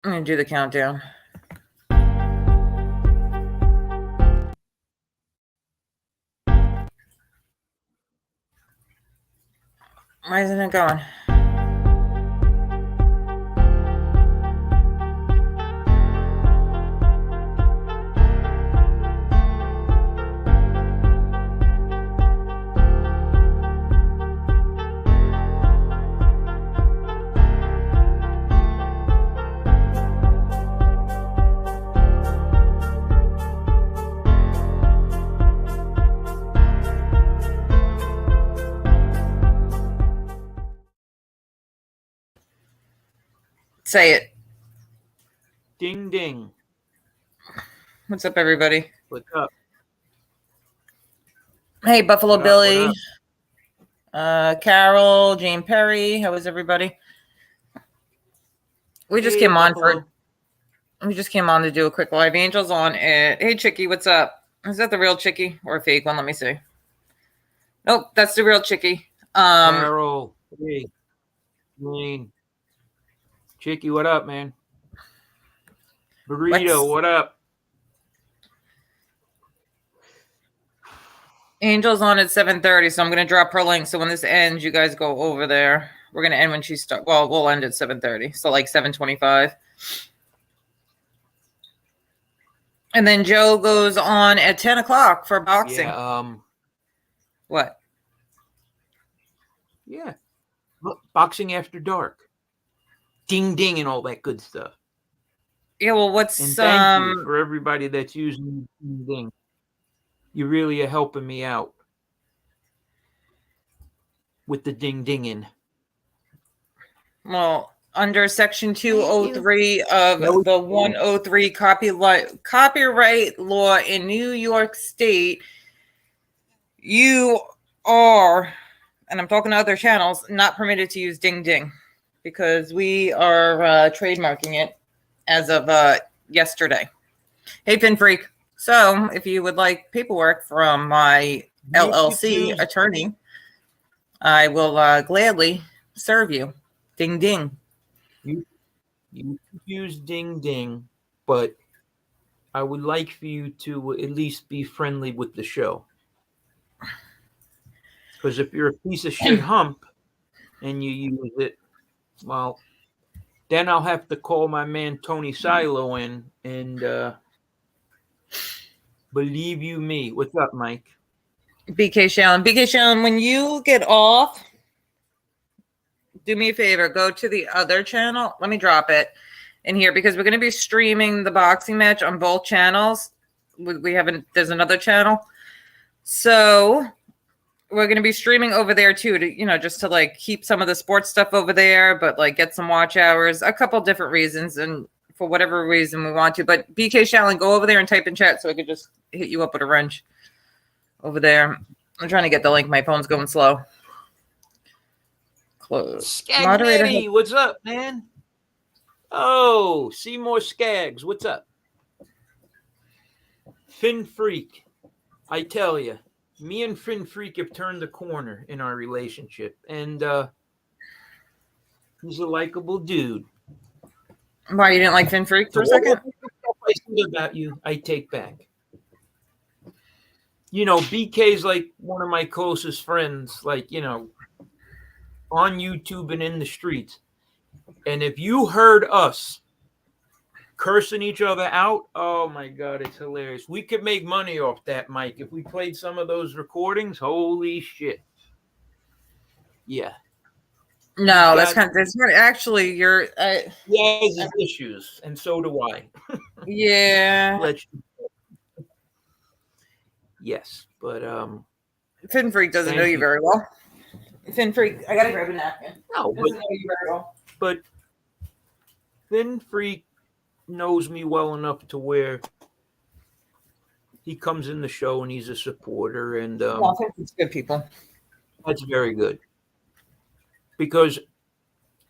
I'm going to do the countdown. Why isn't it going? Say it. Ding, ding. What's up, everybody? What's up? Hey, Buffalo What Billy. up? Carol, Jane Perry. How is everybody? We just came on to do a quick live. Angel's on it. Hey, Chicky, what's up? Is that the real Chicky or a fake one? Let me see. Nope, that's the real Chicky. Carol, hey, Jane, Chicky, what up, man? Burrito, what up? Angel's on at 7:30, so I'm going to drop her link. So when this ends, you guys go over there. We're going to end when she starts. Well, we'll end at 7:30, so like 7:25. And then Joe goes on at 10 o'clock for boxing. Yeah, what? Yeah. Boxing After Dark. Ding, ding, and all that good stuff. Yeah, well, what's... And thank you for everybody that's using Ding, ding. You really are helping me out with the ding, dinging. Well, under Section 203 of the 103 copyright law in New York State, you are, and I'm talking to other channels, not permitted to use ding ding because we are trademarking it as of yesterday. Hey, Fin Freak. So if you would like paperwork from my LLC attorney, I will gladly serve you. Ding ding. You use ding ding, but I would like for you to at least be friendly with the show. Because if you're a piece of shit hump and you use it, well, then I'll have to call my man Tony Silo in and believe you me. What's up, Mike? BK Shallon, when you get off, do me a favor, go to the other channel. Let me drop it in here because we're going to be streaming the boxing match on both channels. There's another channel. So we're going to be streaming over there too, to, just to like keep some of the sports stuff over there, but like get some watch hours, a couple different reasons. And for whatever reason we want to, but BK Shallon, go over there and type in chat so I could just hit you up with a wrench over there. I'm trying to get the link. My phone's going slow. Close. Skagnetti, what's up, man? Oh, Seymour Skaggs, what's up? Fin Freak, I tell you, me and Fin Freak have turned the corner in our relationship, and he's a likable dude. Why, you didn't like Fin Freak for a second? I said about you, I take back. BK's like one of my closest friends, like, on YouTube and in the streets. And if you heard us cursing each other out, oh my God, it's hilarious. We could make money off that, Mike. If we played some of those recordings, holy shit. Yeah. No, that's actually you're. He has his issues, and so do I. Yeah. Yes, but Fin Freak doesn't know you very well. Fin Freak, I gotta grab a napkin. No, doesn't know you very well. But Fin Freak knows me well enough to where he comes in the show and he's a supporter, and it's good people. That's very good. Because,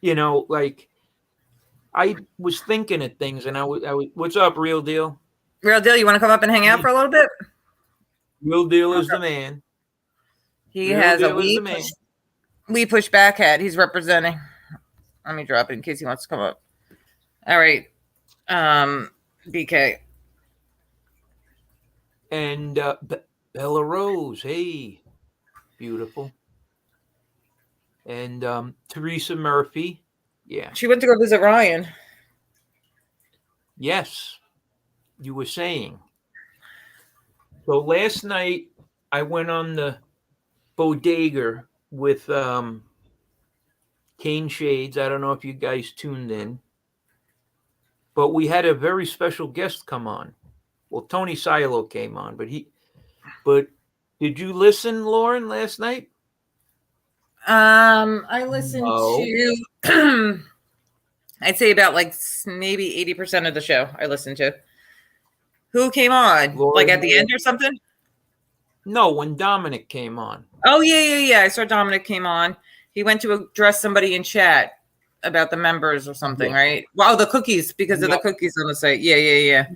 like, I was thinking of things, and I was, what's up, Real Deal? Real Deal, you want to come up and hang out for a little bit? Real Deal is the man. He has a We Push Back hat. He's representing. Let me drop it in case he wants to come up. All right. BK. And Bella Rose, hey, beautiful. And Teresa Murphy, yeah. She went to go visit Ryan. Yes, you were saying. So last night I went on the bodega with Cane Shades. I don't know if you guys tuned in, but we had a very special guest come on. Well, Tony Silo came on, but did you listen, Lauren, last night? I listened No. to I'd say about like maybe 80% of the show I listened to. Who came on? Lauren, like at the end or something? No, when Dominic came on. Oh, yeah. I saw Dominic came on. He went to address somebody in chat about the members or something, right? Wow, the cookies, because of the cookies on the site. Yeah.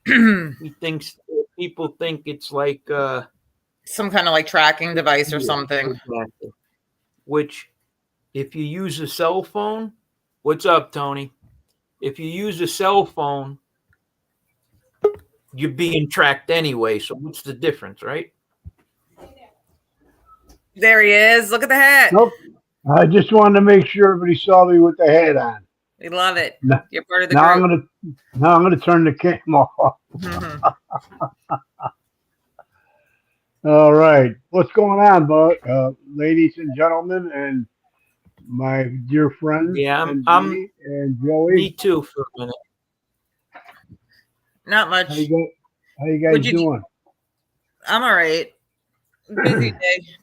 He thinks people think it's like some kind of like tracking device or something. Exactly. Which, if you use a cell phone, what's up, Tony? If you use a cell phone, you're being tracked anyway. So what's the difference, right? There he is. Look at the hat. Nope. I just wanted to make sure everybody saw me with the hat on. We love it. No, You're part of the now group. I'm gonna turn the camera off. All right, what's going on, ladies and gentlemen, and my dear friends, Yeah, and Joey. Me too for a minute. Not much. How you guys doing? I'm all right.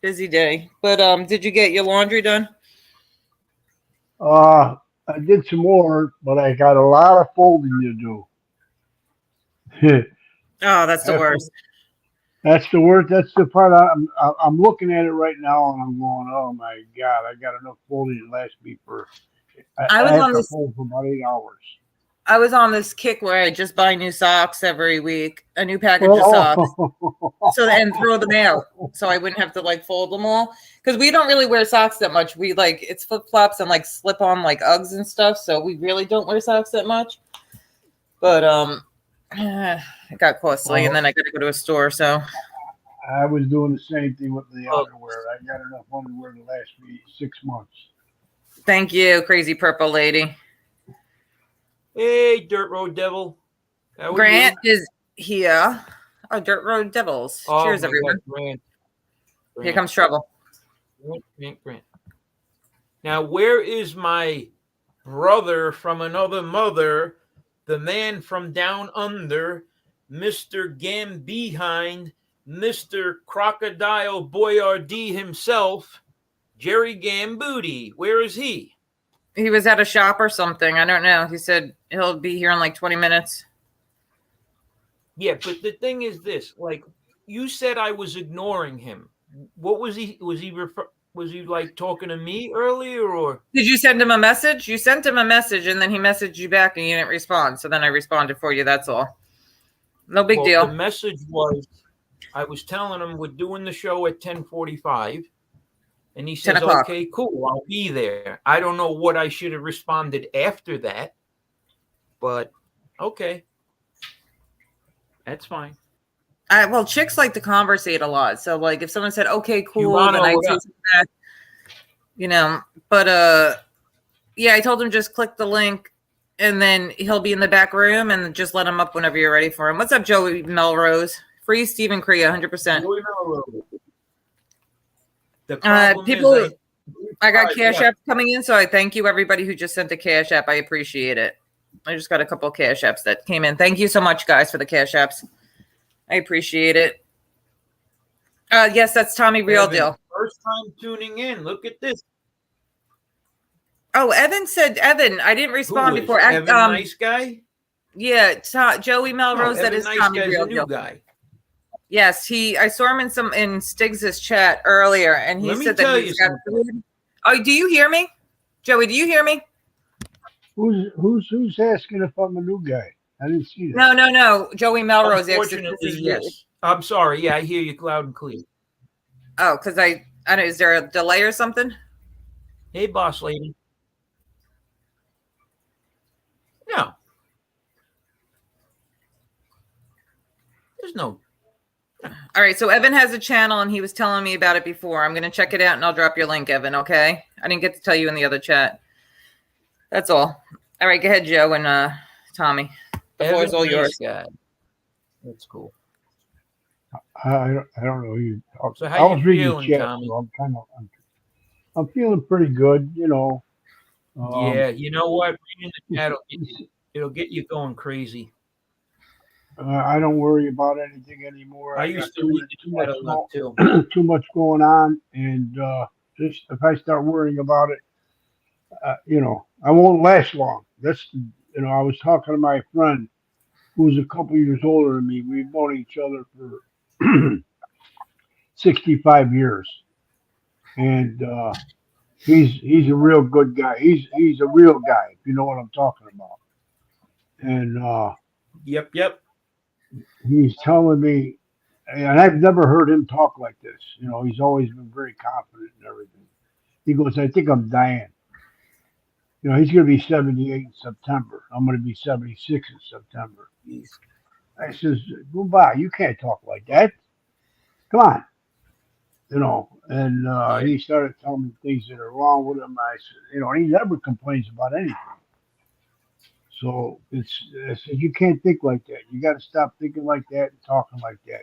Busy day. But did you get your laundry done? I did some more, but I got a lot of folding to do. Oh, that's the worst. That's the worst. That's the part I'm looking at it right now, and I'm going, oh my god, I got enough folding to last me for. I was on this fold for about 8 hours. I was on this kick where I just buy new socks every week, a new package of socks, and throw them out, so I wouldn't have to like fold them all. Because we don't really wear socks that much. We like it's flip flops and like slip on like Uggs and stuff. So we really don't wear socks that much. But it got costly, and then I got to go to a store. So I was doing the same thing with the underwear. I got enough underwear to last me 6 months. Thank you, crazy purple lady. Hey, Dirt Road Devil. Grant is here. Oh, Dirt Road Devils. Oh, cheers, everyone. God, Grant. Here comes trouble. Grant. Now, where is my brother from another mother, the man from down under, Mr. Gambehind, Mr. Crocodile Boyardee himself, Jerry Gambooty? Where is he? He was at a shop or something. I don't know. He said he'll be here in like 20 minutes. Yeah, but the thing is this, like you said I was ignoring him. What was he like talking to me earlier, or did you send him a message? You sent him a message and then he messaged you back and you didn't respond. So then I responded for you. That's all. No big deal. The message was I was telling him we're doing the show at 10:45. And he says, okay, cool, I'll be there. I don't know what I should have responded after that, but okay. That's fine. Well, chicks like to conversate a lot. So, like, if someone said, okay, cool, then I take that, But, yeah, I told him just click the link, and then he'll be in the back room, and just let him up whenever you're ready for him. What's up, Joey Melrose? Free Stephen Crea, 100%. Joey Melrose. People, I got Cash App coming in, so I thank you everybody who just sent a Cash App. I appreciate it. I just got a couple of Cash Apps that came in. Thank you so much, guys, for the Cash Apps. I appreciate it. Yes, that's Tommy Real Deal. First time tuning in. Look at this. Oh, Evan said, I didn't respond before. Evan, nice guy? Yeah, Joey Melrose. That is nice Tommy Real Deal. New guy. Yes, I saw him in Stiggs' chat earlier, and he said that he's got food. Oh, do you hear me, Joey? Do you hear me? Who's asking if I'm a new guy? I didn't see that. No. Joey Melrose. Unfortunately, yes. I'm sorry. Yeah, I hear you loud and clear. Oh, because I don't know. Is there a delay or something? Hey, boss lady. No. was no. All right, so Evan has a channel, and he was telling me about it before. I'm going to check it out, and I'll drop your link, Evan, okay? I didn't get to tell you in the other chat. That's all. All right, go ahead, Joe and Tommy. The floor's all yours. Guy. That's cool. I don't know. So I how was you reading feeling, the chat, Tommy? so I'm feeling pretty good, you know. Yeah, you know what? Reading the chat, it'll get you going crazy. I don't worry about anything anymore. I used to read the chat a lot too. Too much going on, and just if I start worrying about it, you know, I won't last long. I was talking to my friend who's a couple years older than me. We've known each other for 65 years, and he's a real good guy. He's a real guy, if you know what I'm talking about. And Yep. he's telling me, and I've never heard him talk like this. You know, he's always been very confident and everything. He goes, I think I'm dying. You know, he's going to be 78 in September. I'm going to be 76 in September. I says, goodbye. You can't talk like that. Come on. You know, and he started telling me things that are wrong with him. I said, you know, he never complains about anything. So I said, you can't think like that. You got to stop thinking like that and talking like that.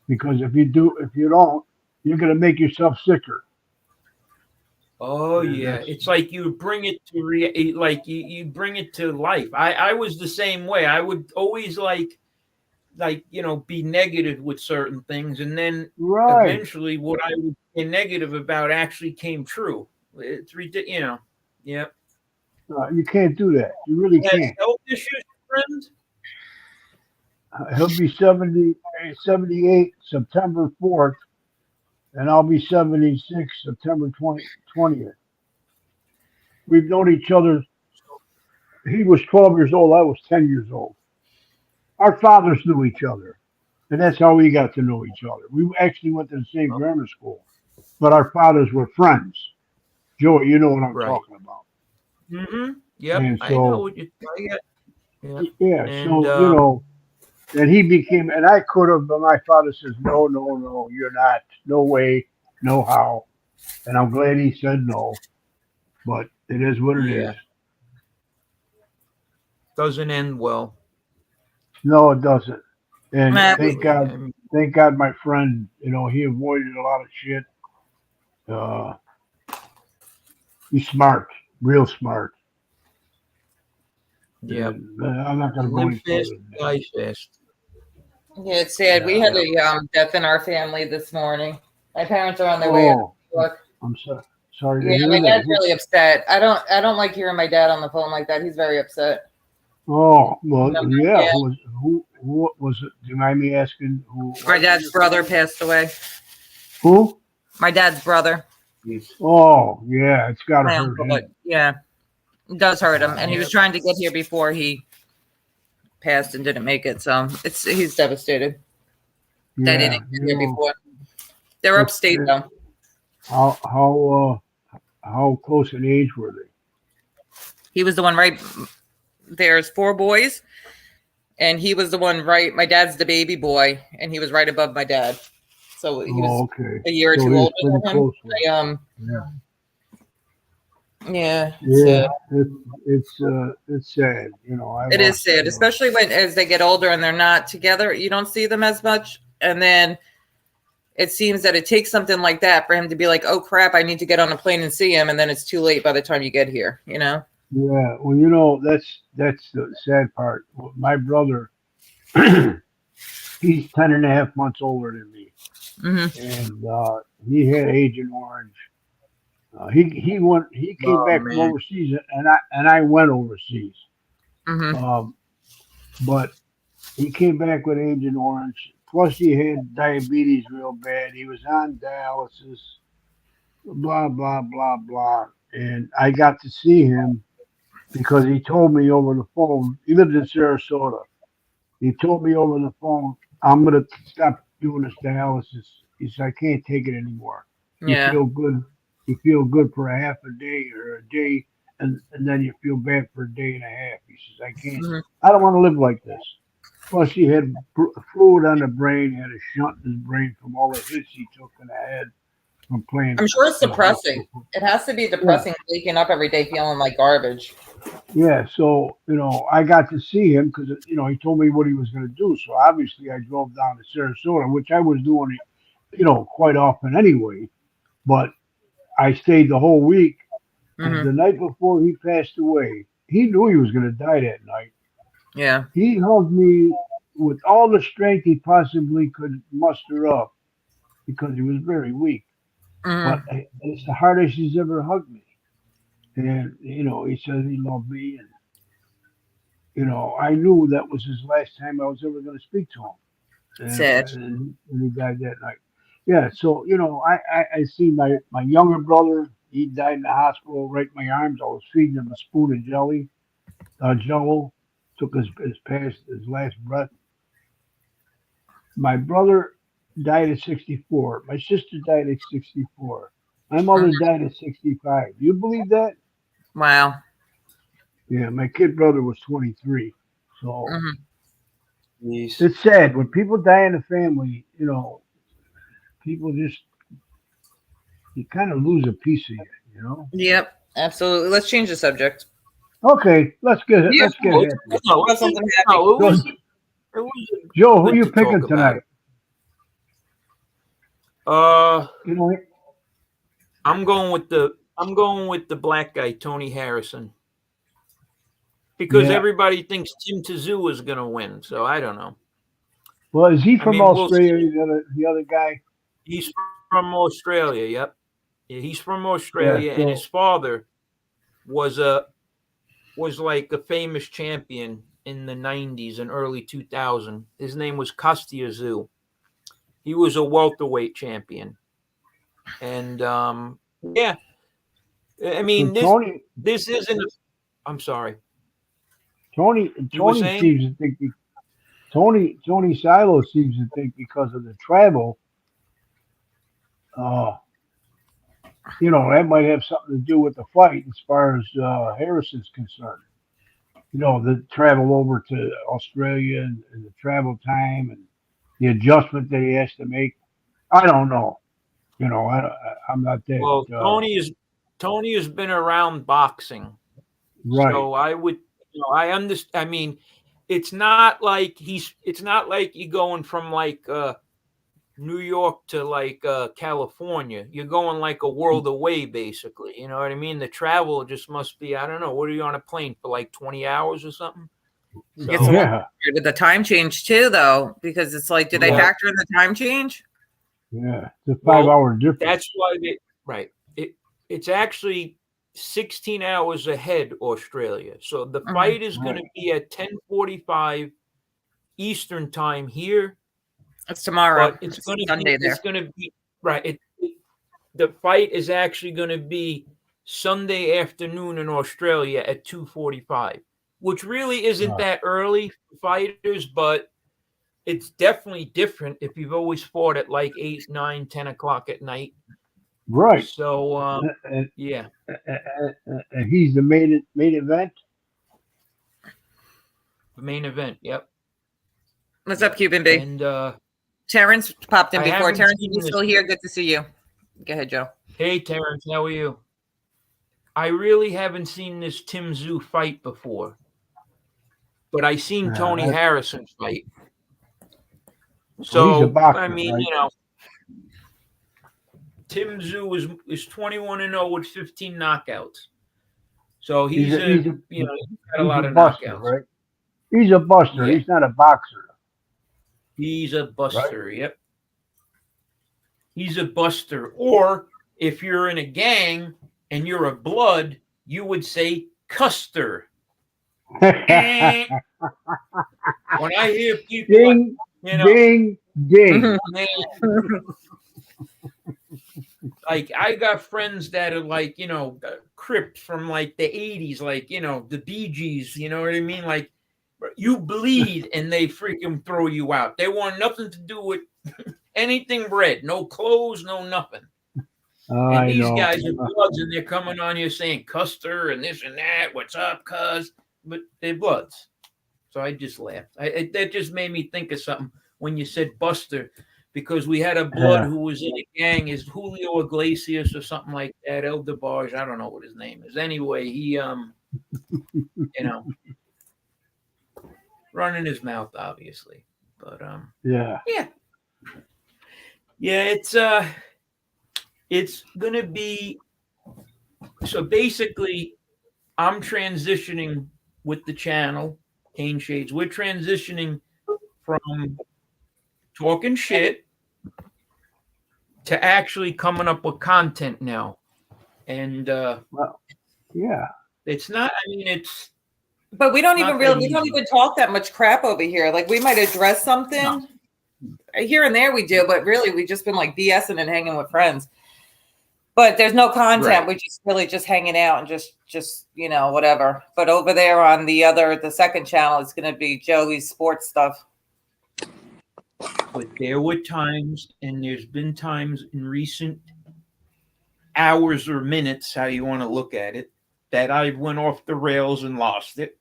Because if you don't, you're going to make yourself sicker. Oh yeah, it's like you bring it to like you bring it to life. I was the same way. I would always like be negative with certain things, and then eventually what I would be negative about actually came true. It's ridiculous, Yeah. You can't do that. You really can't. Health issues, friends. He'll be 78 September 4th, and I'll be 76 September 20th. We've known each other. He was 12 years old. I was 10 years old. Our fathers knew each other, and that's how we got to know each other. We actually went to the same grammar school, but our fathers were friends. Joey, you know what I'm talking about. Mm-hmm. Yep. And so, I know what you yeah. And, so you know, and he became, and I could have, but my father says, no, you're not. No way, no how. And I'm glad he said no, but it is what it is. Doesn't end well. No, it doesn't. And thank God, my friend, you know, he avoided a lot of shit. He's smart, real smart. Yeah, I'm not going to go any further. Life fast. Yeah, it's sad. We had a death in our family this morning. My parents are on their way out to work. I'm sorry to hear my that. dad's really upset. I don't like hearing my dad on the phone like that. He's very upset. Oh, well, yeah. Who was it? Do you mind me asking who? My dad's brother passed away. Who? My dad's brother. Oh, yeah. It's got to hurt him. Yeah, it does hurt him. And he was trying to get here before he passed and didn't make it. So he's devastated. They didn't get here before. They're upstate though. How close in age were they? He was the one right. There's 4 boys, and he was the one right. My dad's the baby boy, and he was right above my dad. So he was a year or two older than him. Yeah. It's sad. You know, it is sad, especially as they get older and they're not together. You don't see them as much, and then it seems that it takes something like that for him to be like, "Oh crap, I need to get on a plane and see him," and then it's too late by the time you get here. You know. Yeah, well, you know, that's the sad part. My brother, he's 10 and a half months older than me. Mm-hmm. And he had Agent Orange. He came back from overseas, and I went overseas. Mm-hmm. But he came back with Agent Orange. Plus, he had diabetes real bad. He was on dialysis. Blah blah blah blah. And I got to see him because he told me over the phone. He lived in Sarasota. He told me over the phone, "I'm gonna stop doing this dialysis." He said, "I can't take it anymore. You feel good. You feel good for a half a day or a day, and then you feel bad for a day and a half." He says, "I can't. I don't want to live like this." Plus, he had fluid on the brain, had a shunt in his brain from all the hits he took in the head from playing. I'm sure it's high depressing. school. It has to be Yeah, depressing waking up every day feeling like garbage. yeah. So I got to see him because he told me what he was going to do. So obviously, I drove down to Sarasota, which I was doing, quite often anyway. But I stayed the whole week, and Hmm. the night before he passed away, he knew he was going to die that night. Yeah. He hugged me with all the strength he possibly could muster up because he was very weak. But Hmm. it's the hardest he's ever hugged me. And, he said he loved me. And, I knew that was his last time I was ever going to speak to him. Sad. And he died that night. Yeah. So, I see my younger brother. He died in the hospital right in my arms. I was feeding him a spoon of jello. Took his last breath. My brother died at 64. My sister died at 64. My Mhm. mother died at 65. Do you believe that? Wow. Yeah, my kid brother was 23. So Hmm. Jeez. it's sad when people die in the family. People just you kind of lose a piece of you. Yep. Absolutely. Let's change the subject. Okay, Yeah. let's get No, happy. no, About something happy. no, So, it was Joe, who good you to talk picking about. tonight? You know, I'm going with the black guy, Tony Harrison, because yeah. everybody thinks Tim Tszyu is going to win. So I don't know. Well, is he I from mean, we'll see. Australia? The other guy? He's from Australia. Yep, yeah, he's from Yeah. Australia, and his So father was like a famous champion in the 90s and early 2000. His name was Kostya Tszyu. He was a welterweight champion, and yeah, I so mean Tony this isn't. I'm sorry. Tony You were Tony saying? seems to think Tony Silo seems to think because of the travel, uh, that might have something to do with the fight as far as Harrison's concerned. The travel over to Australia and the travel time and the adjustment that he has to make. I don't know. I'm not that Well, Tony has been around boxing, right. so I would, I understand. I mean, it's not like you're going from like New York to like California. You're going like a world away, basically. You know what I mean? The travel just must be, I don't know, what are you on a plane for, like 20 hours or something? Gets a little So Yeah, weird with the time change too, though, because it's like, did they yeah, right. factor in the time change? Yeah, it's a well, 5 hour difference. that's why right. It's actually 16 hours ahead Australia. So the Hmm. fight is going Right. to be at 10:45 Eastern time here, It's tomorrow. but it's It's going to Sunday there. be right. The fight is actually going to be Sunday afternoon in Australia at 2:45, which really isn't Uh, that early for fighters, but it's definitely different if you've always fought at like 8, 9, 10 o'clock at night. right. So And, yeah, and he's the main event. the main event. Yep, What's up, yep. Cuban B? And Terrence popped in I before. haven't Terrence, are seen you this. still here? Good to see you. Go ahead, Joe. Hey Terrence, how are you? I really haven't seen this Tim Tszyu fight before, but I seen Tony Uh, Harrison fight. well, he's a So I boxer, mean, right? Tim Tszyu is 21-0 with 15 knockouts. So He's a he's a he's got a he's a lot of buster, knockouts. right? He's a buster. Yeah, He's not a boxer, he's a right? buster. Yep, he's a buster. Or if you're in a gang and you're a blood, you would say Custer. Eh. When I hear people, ding, ding, ding. man, like I got friends that are like, Crips from like the 80s, like, the Bee Gees, you know what I mean? Like you bleed and they freaking throw you out. They want nothing to do with anything red, no clothes, no nothing. And I these know. guys are bloods and they're coming on here saying Custer and this and that, what's up, cuz? But they're bloods. So I just laughed. That just made me think of something when you said Buster, because we had a blood who was in a gang, is Julio Iglesias or something like that, El DeBarge, I don't know what his name is. Anyway, he running his mouth, obviously. But Yeah. Yeah, it's gonna be, so basically I'm transitioning with the channel, Cane Shades. We're transitioning from talking shit to actually coming up with content now. And Well, yeah. it's not, I mean, it's But we don't not even that really, we easy. don't even talk that much crap over here. Like we might address something here and there we do, but really we just been like BSing and hanging with friends. But there's no content. Right. We're just really just hanging out and just whatever. But over there on the second channel, it's going to be Joey's sports stuff. But there were times, and there's been times in recent hours or minutes, how you want to look at it, that I went off the rails and lost it.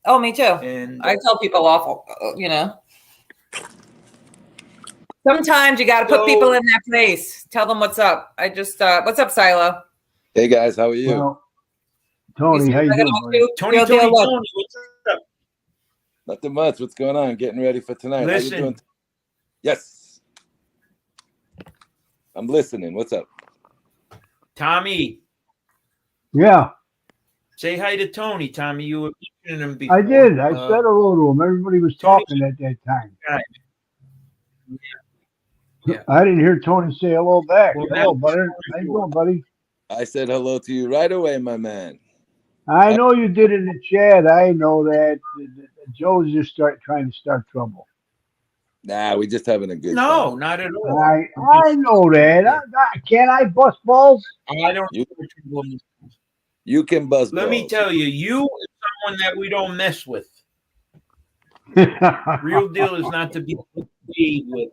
Oh, me too. And I tell people awful, Sometimes you got to put people in their place. Tell them what's up. What's up, Silo? Hey guys, how are you? Well, Tony, how you doing, buddy? Tony, what's up? Nothing much. What's going on? Getting ready for tonight. How you doing? Listen. Yes. I'm listening. What's up? Tommy, Yeah, say hi to Tony. Tommy, you were mentioning him before. I did. I said hello to him. Everybody was talking at that time. Yeah. I didn't hear Tony say hello back. Well, Hello, buddy. How you doing, buddy? I said hello to you right away, my man. I know you did in the chat. I know that. Joe's just trying to start trouble. Nah, we just having a good No, time. not at all. I know that. Can't I bust balls? I don't You- know. You can buzz Let me balls. tell you, you is someone that we don't mess with. Real deal is not to be played with.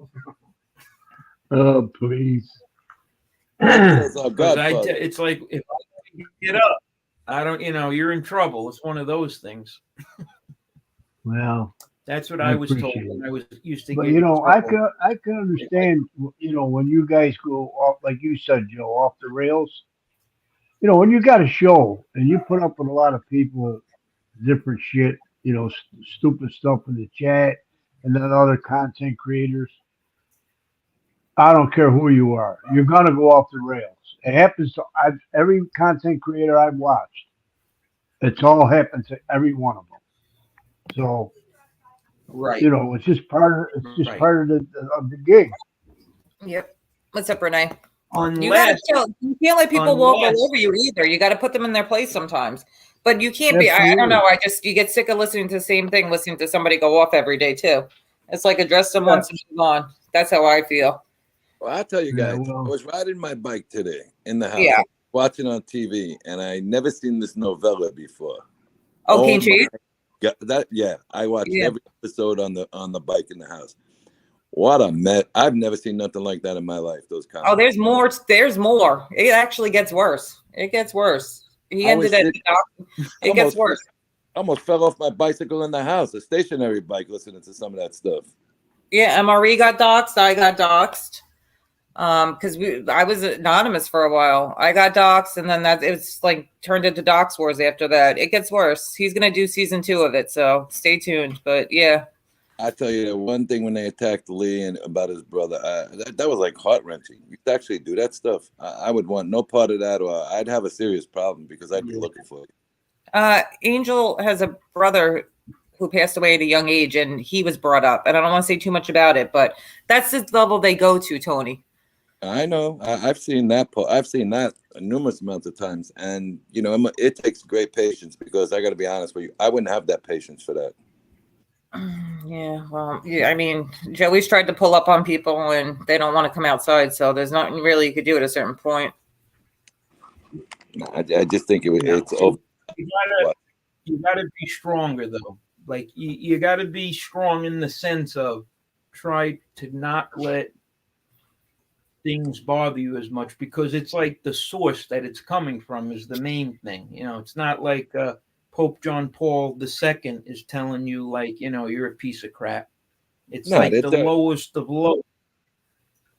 Oh, please. That's our 'Cause Godfather. it's like, if I get up, I don't, you're in trouble. It's one of those things. Well, That's what I I was told appreciate when it. I was used to but get you in know, I trouble. can understand. When you guys go off, like you said, Joe, off the rails. When you got a show and you put up with a lot of people, different shit, stupid stuff in the chat, and then other content creators. I don't care who you are. You're gonna go off the rails. It happens to every content creator I've watched. It's all happened to every one of them. So Right. it's just part of Right. part of the gig. Yep. What's up, Renee? You Unless, can't let people walk unless- all over you either. You got to put them in their place sometimes. But you can't be. I don't Absolutely. know. You get sick of listening to the same thing, listening to somebody go off every day too. It's like address them once and move on. That's how I feel. Well, I'll tell you Yeah, guys, well- I was riding my bike today in the house, Yeah. watching on TV, and I never seen this novella before. Oh, King my Cheese? God, I watched Yeah. every episode on the bike in the house. What a mess! I've never seen nothing like that in my life. Those comments. Oh, there's more. There's more. It actually gets worse. It gets worse. He I was ended it. sick. It gets worse. I almost fell off my bicycle in the house, a stationary bike, listening to some of that stuff. Yeah, MRE got doxxed. I got doxxed. Because I was anonymous for a while. I got doxxed, and then it's like turned into dox wars after that. It gets worse. He's gonna do season 2 of it, so stay tuned. But yeah. I tell you, the one thing when they attacked Lee and about his brother, that was like heart wrenching. You actually do that stuff. I would want no part of that, or I'd have a serious problem because I'd be looking for it. Angel has a brother who passed away at a young age, and he was brought up. And I don't want to say too much about it, but that's the level they go to, Tony. I know. I've seen that. I've seen that numerous amounts of times, and it takes great patience because I got to be honest with you, I wouldn't have that patience for that. Yeah, well, yeah. I mean, Joey's tried to pull up on people, and they don't want to come outside. So there's nothing really you could do at a certain point. I just think it's over. You gotta be stronger though. Like you gotta be strong in the sense of try to not let things bother you as much, because it's like the source that it's coming from is the main thing. It's not like Pope John Paul II is telling you, like, you're a piece of crap. It's No, like that's the lowest of low.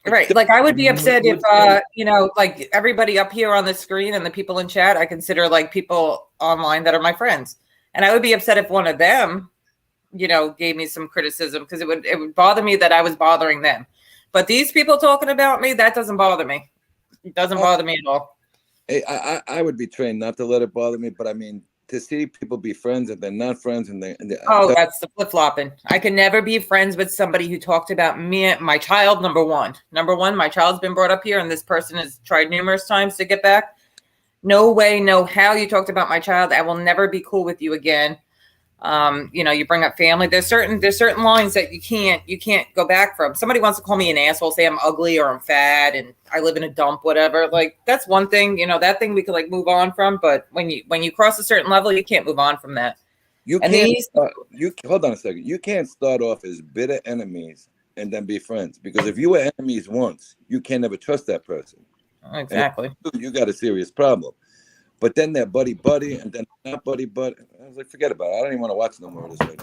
Right. Like I would be upset if, What- like everybody up here on the screen and the people in chat, I consider like people online that are my friends. And I would be upset if one of them, gave me some criticism because it would bother me that I was bothering them. But these people talking about me, that doesn't bother me. It doesn't bother me at all. Hey, I would be trained not to let it bother me, but I mean, to see people be friends and they're not friends That's the flip-flopping. I can never be friends with somebody who talked about me, my child, number one. Number one, my child's been brought up here and this person has tried numerous times to get back. No way, no how you talked about my child. I will never be cool with you again. You bring up family. There's certain lines that you can't go back from. Somebody wants to call me an asshole, say I'm ugly or I'm fat and I live in a dump, whatever. Like that's one thing, that thing we could like move on from. But when you cross a certain level, you can't move on from that. you hold on a second. You can't start off as bitter enemies and then be friends, because if you were enemies once, you can never trust that person. Exactly. You got a serious problem. But then they're buddy, and then not buddy. I was like, forget about it. I don't even want to watch no more of this.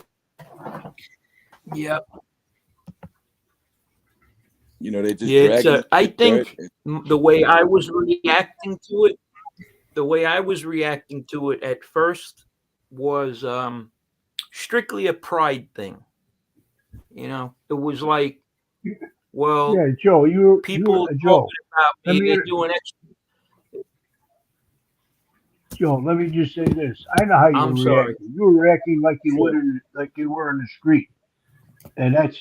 Yeah. They just I think the way I was reacting to it at first was strictly a pride thing. It was like, well, Yeah, Joe, people Joe, talking about me, they're doing extra. Joe, let me just say this. I know how you I'm were sorry. reacting. You were acting like you were in the street, and that's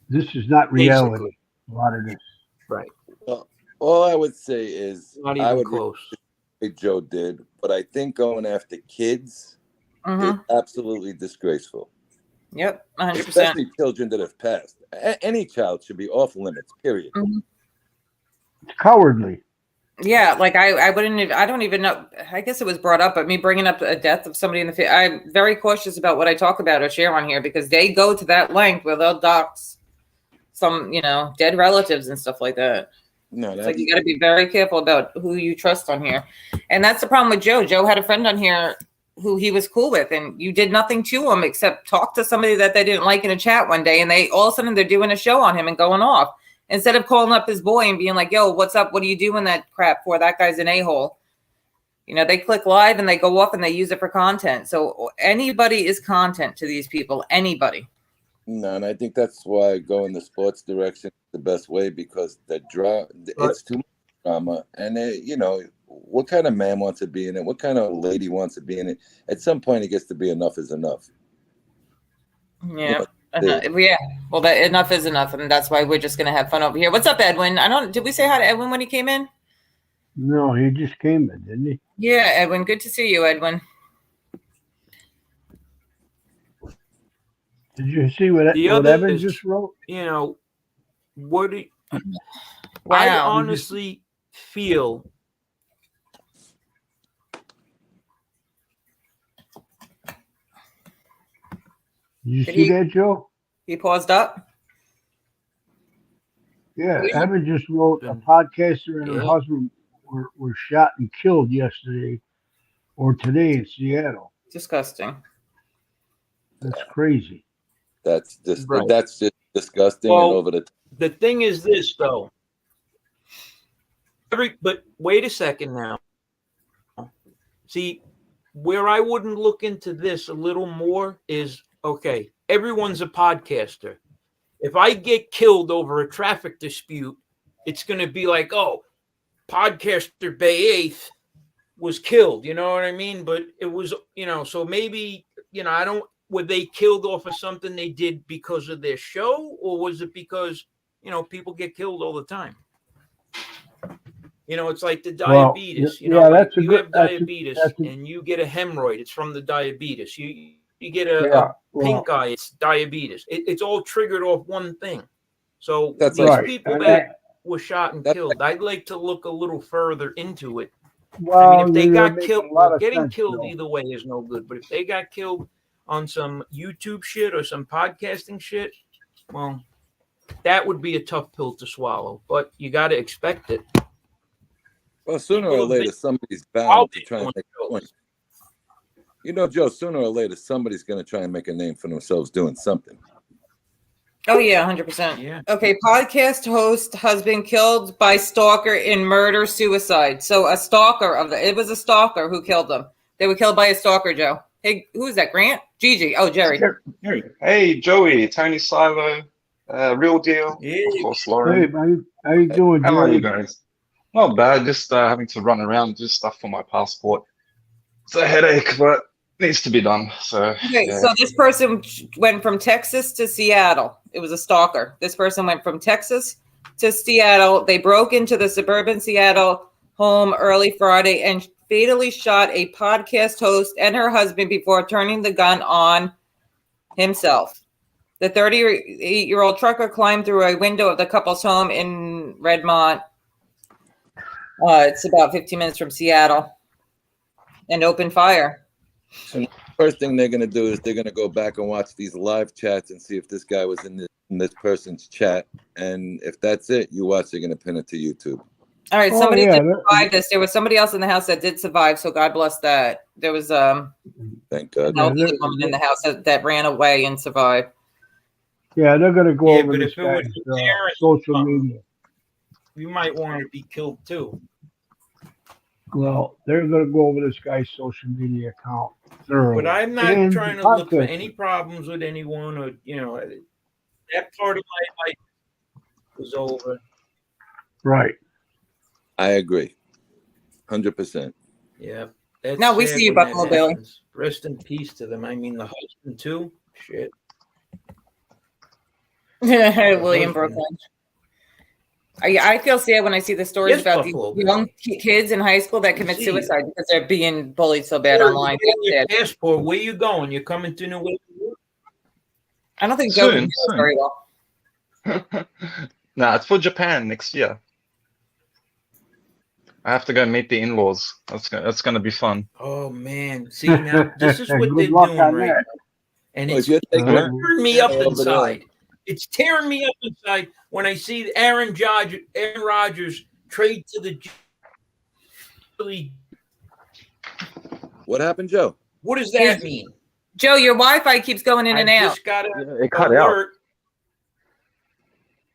this is not reality. Basically. A lot of this, Right? Well, all I would say is Not even close. What Joe did, but I think going after kids is absolutely disgraceful. Yep, 100%. Especially children that have passed. Any child should be off limits. Period. it's cowardly. Yeah, like I don't even know. I guess it was brought up, but me bringing up a death of somebody in the family, I'm very cautious about what I talk about or share on here because they go to that length where they'll dox some, dead relatives and stuff like that. No, it's like you got to be very careful about who you trust on here, and that's the problem with Joe. Joe had a friend on here who he was cool with, and you did nothing to him except talk to somebody that they didn't like in a chat one day, and they all of a sudden they're doing a show on him and going off. Instead of calling up his boy and being like, yo, what's up? What are you doing that crap for? That guy's an a-hole. They click live and they go off and they use it for content. So anybody is content to these people. Anybody. No, and I think that's why going the sports direction is the best way, because it's too much drama. And, what kind of man wants to be in it? What kind of lady wants to be in it? At some point, it gets to be enough is enough. Yeah. Yeah, well, that enough is enough, and that's why we're just gonna have fun over here. What's up, Edwin? Did we say hi to Edwin when he came in? No, he just came in, didn't he? Yeah, Edwin. Good to see you, Edwin. Did you see what Evan just wrote? What do Wow. I honestly feel. Did you see that, Joe? He paused up. Yeah, Evan just wrote a podcaster and her husband were shot and killed yesterday or today in Seattle. Disgusting. That's crazy. That's just disgusting and over the top. The thing is this, though. But wait a second now. See, where I wouldn't look into this a little more is, okay, everyone's a podcaster. If I get killed over a traffic dispute, it's going to be like, oh, podcaster Bay 8th was killed. You know what I mean? But it was, so maybe, were they killed off of something they did because of their show? Or was it because, people get killed all the time? It's like the diabetes. You have diabetes and you get a hemorrhoid. It's from the diabetes. You get a pink eye. It's diabetes. It's all triggered off one thing. So that's these right. people that were shot and killed, I'd like to look a little further into it. Well, I mean, if they got killed, getting killed either way is no good. But if they got killed on some YouTube shit or some podcasting shit, well, that would be a tough pill to swallow. But you got to expect it. Well, sooner or later, somebody's bound to try and make a point. You know, Joe, sooner or later, somebody's going to try and make a name for themselves doing something. Oh, yeah, 100%. Yeah. Okay, podcast host, husband killed by stalker in murder-suicide. So a stalker it was a stalker who killed them. They were killed by a stalker, Joe. Hey, who is that, Grant? Gigi. Oh, Jerry. Hey, Joey, Tony Silo, Real Deal, Yeah. of course, Lauren. Hey, how you doing, How are Jerry? you guys? Not bad, just having to run around, do stuff for my passport. It's a headache, but needs to be done. So, Okay, yeah. so this person went from Texas to Seattle. It was a stalker. This person went from Texas to Seattle. They broke into the suburban Seattle home early Friday and fatally shot a podcast host and her husband before turning the gun on himself. The 38-year-old trucker climbed through a window of the couple's home in Redmont. It's about 15 minutes from Seattle, and opened fire. So first thing they're going to do is they're going to go back and watch these live chats and see if this guy was in this person's chat. And if that's it, you watch, they're going to pin it to YouTube. All right, Oh, somebody yeah, did survive this. There was somebody else in the house that did survive, so God bless that. There was Thank God. an elderly woman in the house that ran away and survived. Yeah, they're gonna go Yeah, over but this if it was guy's Darren, social media. You might want to be killed too. Well, they're gonna go over this guy's social media account thoroughly. But I'm not And trying to look for podcast. any problems with anyone, or that part of my life was over. Right. I agree. 100%. Yeah. That's No, we sad see you, when that Buffalo Billy. happens. Rest in peace to them. I mean, the husband too. Shit. William Brooklyn. I feel sad when I see the stories Yes, about these Buffalo Bill. young kids in high school that commit See. suicide because they're being bullied so bad online. You're getting your That's sad. passport. Where you going? You're coming to New York? I don't think Joe can Soon, do this soon. very well. Nah, it's for Japan next year. I have to go meet the in-laws. That's gonna be fun. Oh man! See now, this is what Good they're luck doing on right that. now, and Well, it's if you're taking Uh-huh. tearing me up over there. inside. It's tearing me up inside when I see Aaron Rodgers trade to the league. What happened, Joe? What does that mean? Joe, your Wi-Fi keeps going in and I out. just got It cut out. alert.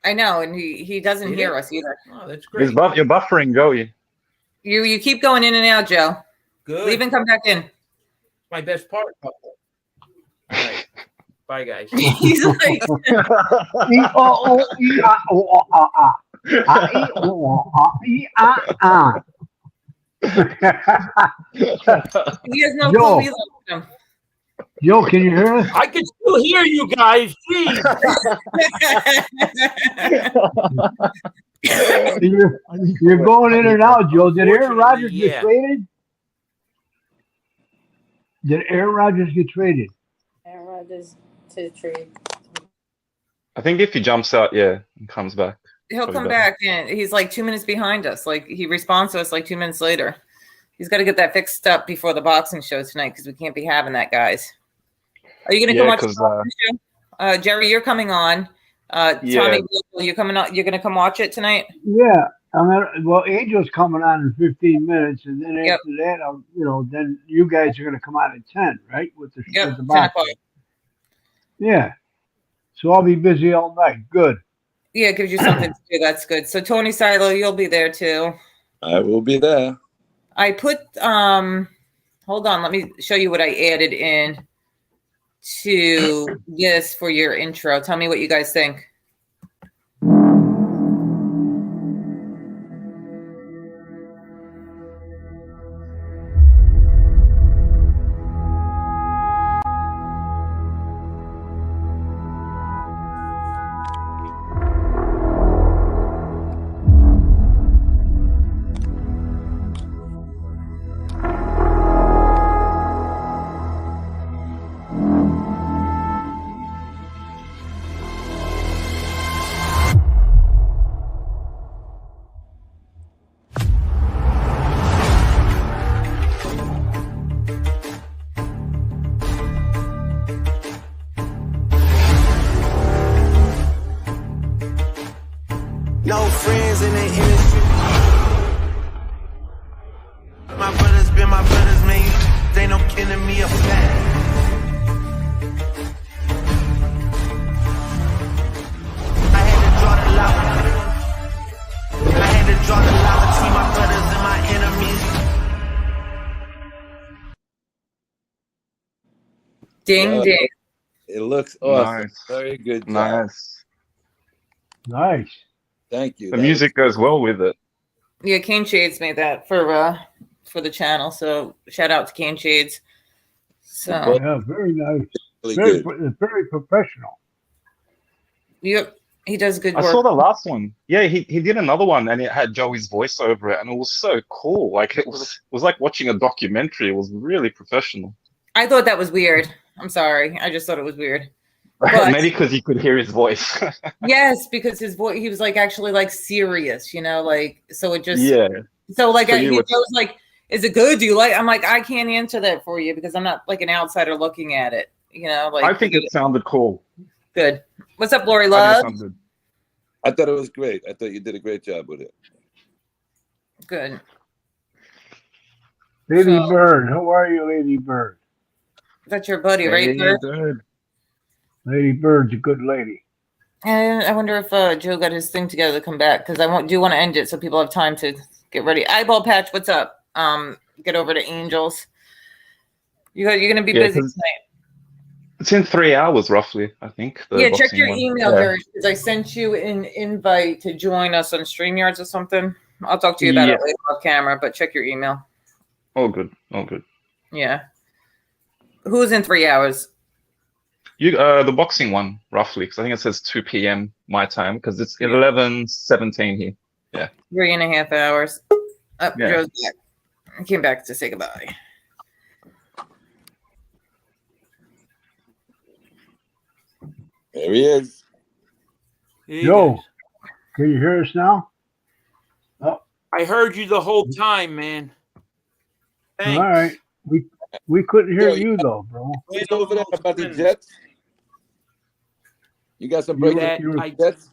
I know, and he doesn't Did hear it? us either. Oh, that's great. You're buffering, Joey. You keep going in and out, Joe. Good. Leave and come back in. My best part. All right. Bye, guys. He's like, he has no Joe. clue. We love him. Joe, can you hear us? I can still hear you guys. Jeez. You're going in and out, Joe. Did Aaron Rodgers Unfortunately, get yeah. traded? Did Aaron Rodgers get traded? Aaron Rodgers to trade. I think if he jumps out, yeah, and comes back. He'll Probably come better. back, and he's like 2 minutes behind us. Like he responds to us like 2 minutes later. He's got to get that fixed up before the boxing show tonight because we can't be having that, guys. Are you going to Yeah, come watch 'cause, the boxing show? Jerry, you're coming on. Yeah. Tommy, you're coming on. You're going to come watch it tonight. Yeah. Well, Angel's coming on in 15 minutes, and then Yep. after that, then you guys are going to come on at 10, right? With the Yep, 10 boxing. o'clock. Yeah. So I'll be busy all night. Good. Yeah, it gives you something to do. That's good. So Tony Silo, you'll be there too. I will be there. I put hold on, let me show you what I added in to this for your intro. Tell me what you guys think. No friends in the industry. My brothers been my brothers, man. They no kin to me. Ding Yeah. ding. It looks awesome. Nice. Very good job. Nice. Nice. Thank you. The That music goes well with it. Yeah, Cane Shades made that for the channel. So shout out to Cane Shades. So Yeah, very nice. was really Very, good. very professional. yep, he does good I work. saw the last one. Yeah, he did another one and it had Joey's voice over it and it was so cool. Like it was like watching a documentary. It was really professional. I thought that was weird. I'm sorry. I just thought it was weird. But Maybe because you could hear his voice. yes, because his voice, he was like actually like serious, like so it just Yeah. so like So he you would- goes like, is it good? Do you like? I'm like, I can't answer that for you because I'm not like an outsider looking at it. Like I think it sounded cool. good. What's up, Lori I think it Love? sounded good. I thought it was great. I thought you did a great job with it. Good. Lady So- Bird, how are you, Lady Bird? That's your buddy, right? Hey, Bert? good. Lady Bird's a good lady. And I wonder if Joe got his thing together to come back because do want to end it so people have time to get ready. Eyeball Patch, what's up? Get over to Angels. You're gonna be Yeah, busy 'cause tonight. It's in 3 hours roughly, I think. the Yeah, check boxing your one. email, Yeah. Gert, because I sent you an invite to join us on StreamYards or something. I'll talk to you about Yeah. it later off camera, but check your email. All good. All good. Yeah. Who's in 3 hours? You the boxing one roughly because I think it says 2 p.m. my time because it's 11:17 here. 3.5 hours. Oh, Yeah. Joe's back. I came back to say goodbye. There he is. Hey, Joe. guys. Can you hear us now? I heard you the whole time, man. Thanks. All right. We couldn't hear Yo, you though, bro. What's over there about the Jets? You got some You breaking That you were- I Jets?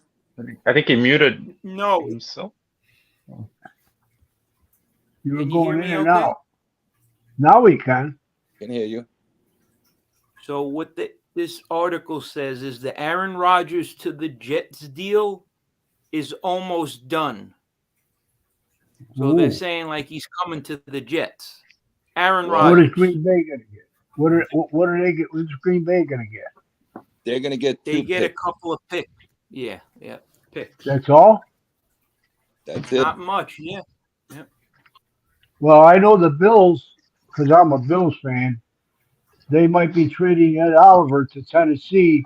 I think he muted no. himself. You were Can you hear going me in and okay? out. Now we can. Can hear you. So what this article says is the Aaron Rodgers to the Jets deal is almost done. So they're Ooh. saying like he's coming to the Jets. Aaron Right. What is Rodgers. Green Bay gonna get? What are they get? What's Green Bay gonna get? They're gonna get They two get a picks. couple of picks. Yeah, picks. That's all? That's it. Not much, yeah. Well, I know the Bills, because I'm a Bills fan, they might be trading Ed Oliver to Tennessee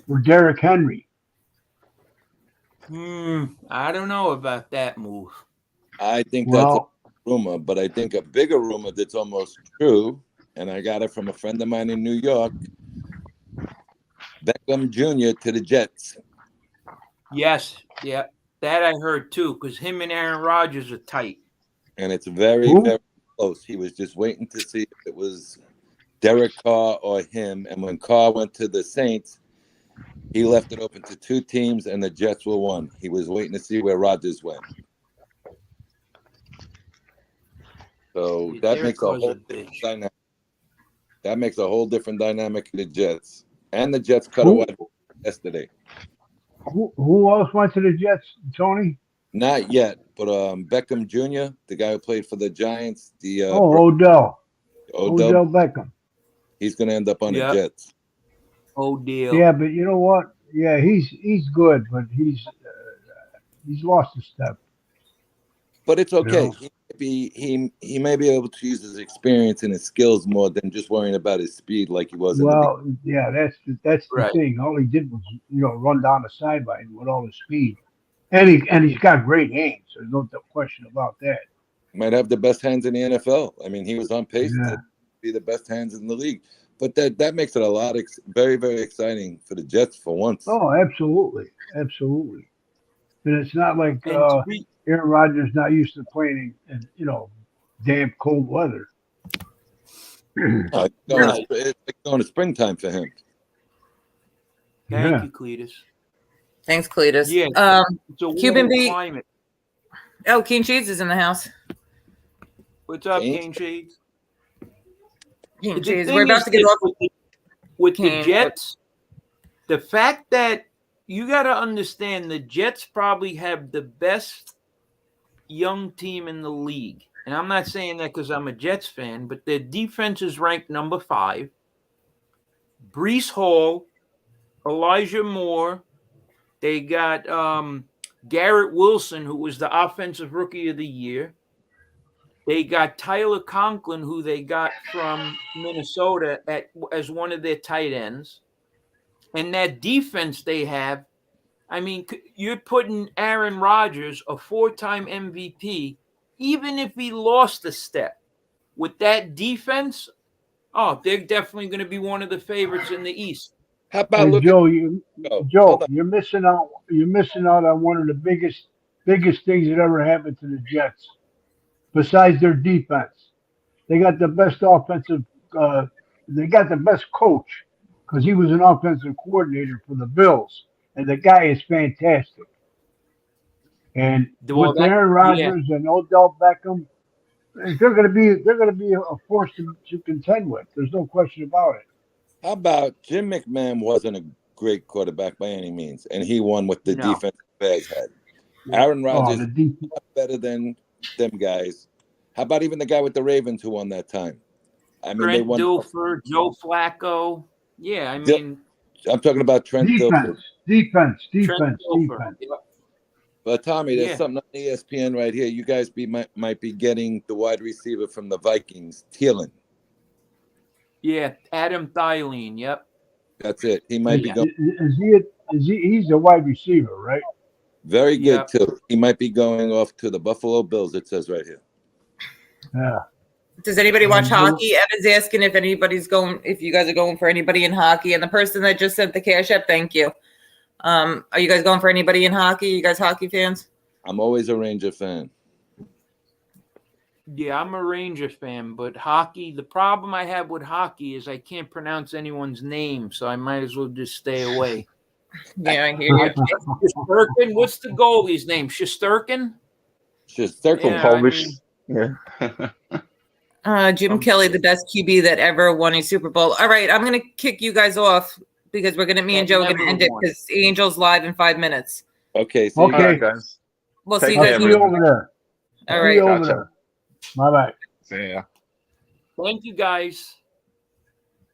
for Derrick Henry. I don't know about that move. I think Well, that's a rumor, but I think a bigger rumor that's almost true, and I got it from a friend of mine in New York. Beckham Jr. to the Jets. Yes, yeah. That I heard too, because him and Aaron Rodgers are tight. And it's very, Who? very close. He was just waiting to see if it was Derek Carr or him. And when Carr went to the Saints, he left it open to two teams, and the Jets were one. He was waiting to see where Rodgers went. So Yeah, that Derek makes a Carr's whole a different bitch. dynamic. That makes a whole different dynamic in the Jets. And the Jets cut Who? away yesterday. Who else went to the Jets, Tony? Not yet, but Beckham Jr., the guy who played for the Giants, the Odell. Odell, Odell Beckham. he's going to end up on Yep. the Jets. Oh deal. Yeah, but you know what? Yeah, he's good, but he's lost a step. But it's okay. know. He may be able to use his experience and his skills more than just worrying about his speed like he was in the Well, yeah, that's the Right. thing. All he did was run down the sideline with all his speed, and he's got great hands. There's no question about that. might have the best hands in the NFL. I mean, he was on pace Yeah. to be the best hands in the league. But that makes it a lot very, very exciting for the Jets for once. Oh, absolutely, absolutely. And it's not like And to be- Aaron Rodgers not used to playing in damp cold weather. It's like going to springtime for him. thank Yeah. you, Cletus. Thanks, Cletus. Yeah. It's a Cuban warm beat. climate. Oh, King Shades is in the house. What's up, Kane? Kane Shades? King The Shades. thing We're about is to get this, off. with the Kane. Jets. The fact that you got to understand the Jets probably have the best young team in the league. And I'm not saying that because I'm a Jets fan, but their defense is ranked number 5. Brees Hall, Elijah Moore. They got Garrett Wilson, who was the offensive rookie of the year. They got Tyler Conklin, who they got from Minnesota as one of their tight ends. And that defense they have, I mean, you're putting Aaron Rodgers, a 4-time MVP, even if he lost a step with that defense, oh, they're definitely going to be one of the favorites in the East. How about Hey, look Joe, hold Joe, on. you're missing out. You're missing out on one of the biggest things that ever happened to the Jets. Besides their defense, they got the best offensive. They got the best coach because he was an offensive coordinator for the Bills, and the guy is fantastic. And Well, with Aaron Rodgers and Odell Beckham, they're going to be a force to contend with. There's no question about it. How about Jim McMahon wasn't a great quarterback by any means, and he won with the defense the Bears had. Aaron Rodgers is much better than them guys. How about even the guy with the Ravens who won that time? I mean, Trent they won. Dilfer, Joe Flacco. Yeah, I mean, I'm talking about Trent Dilfer. Defense. But Tommy, there's something on ESPN right here. You guys might be getting the wide receiver from the Vikings, Thielen. Yeah, Adam Thielen. Yep. That's it. He might be going. He's a wide receiver, right? Very good too. He might be going off to the Buffalo Bills. It says right here. Yeah. Does anybody watch hockey? Evan's asking if you guys are going for anybody in hockey. And the person that just sent the Cash App, thank you. Are you guys going for anybody in hockey? You guys hockey fans? I'm always a Ranger fan. Yeah, I'm a Ranger fan, but hockey, the problem I have with hockey is I can't pronounce anyone's name, so I might as well just stay away. Yeah, I hear you. Shesterkin? What's the goalie's name? Shesterkin? Polish. Jim Kelly, the best QB that ever won a Super Bowl. All right, I'm going to kick you guys off because me and Joe are going to end it because Angel's live in 5 minutes. Okay. Okay, guys. We'll see you I'll guys see you over there. All right. Over there. Bye-bye. See ya. Thank you, guys.